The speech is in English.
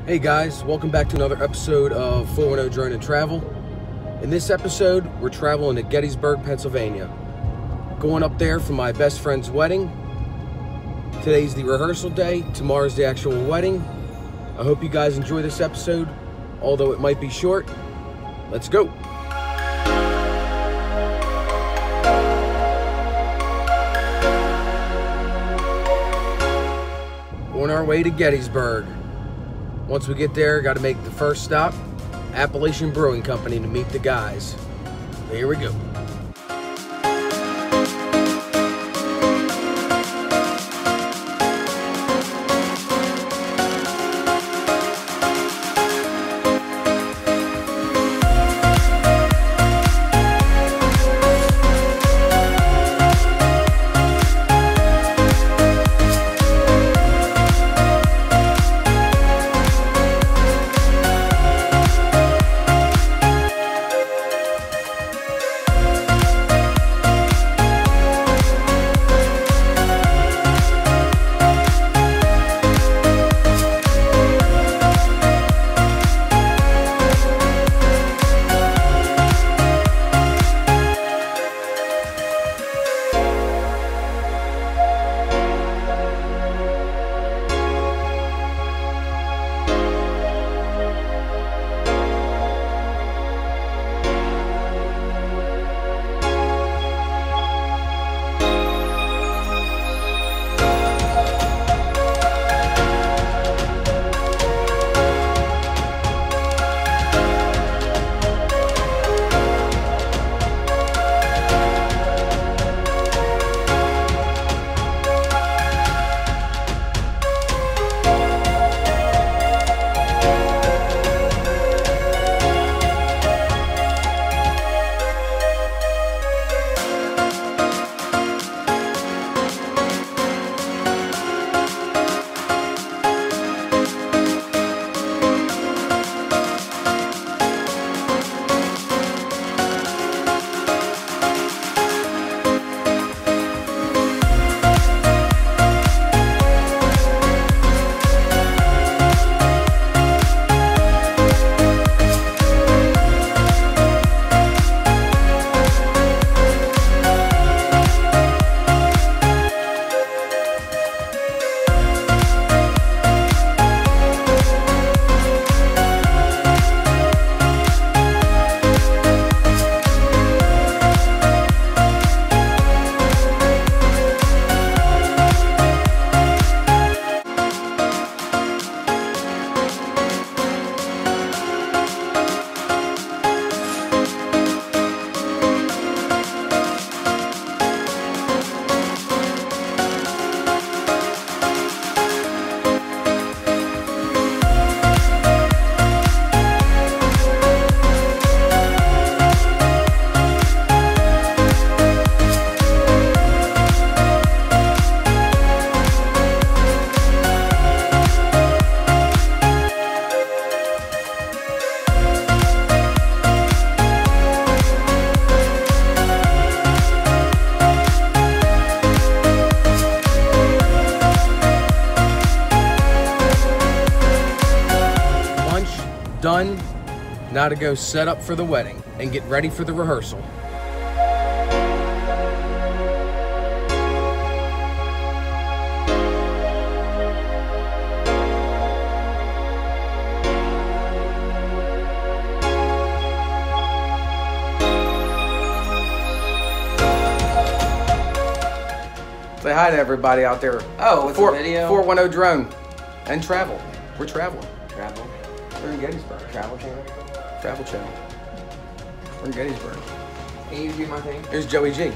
Hey guys, welcome back to another episode of 410 Drone and Travel. In this episode, we're traveling to Gettysburg, Pennsylvania. Going up there for my best friend's wedding. Today's the rehearsal day, tomorrow's the actual wedding. I hope you guys enjoy this episode, although it might be short. Let's go. On our way to Gettysburg. Once we get there, got to make the first stop, Appalachian Brewing Company, to meet the guys. Here we go. Done. Now to go set up for the wedding and get ready for the rehearsal. Say hi to everybody out there. Oh, it's a video? 410 Drone and Travel. We're traveling. Travel? We're in Gettysburg. Travel channel? Travel channel. We're in Gettysburg. Can you do my thing? Here's Joey G.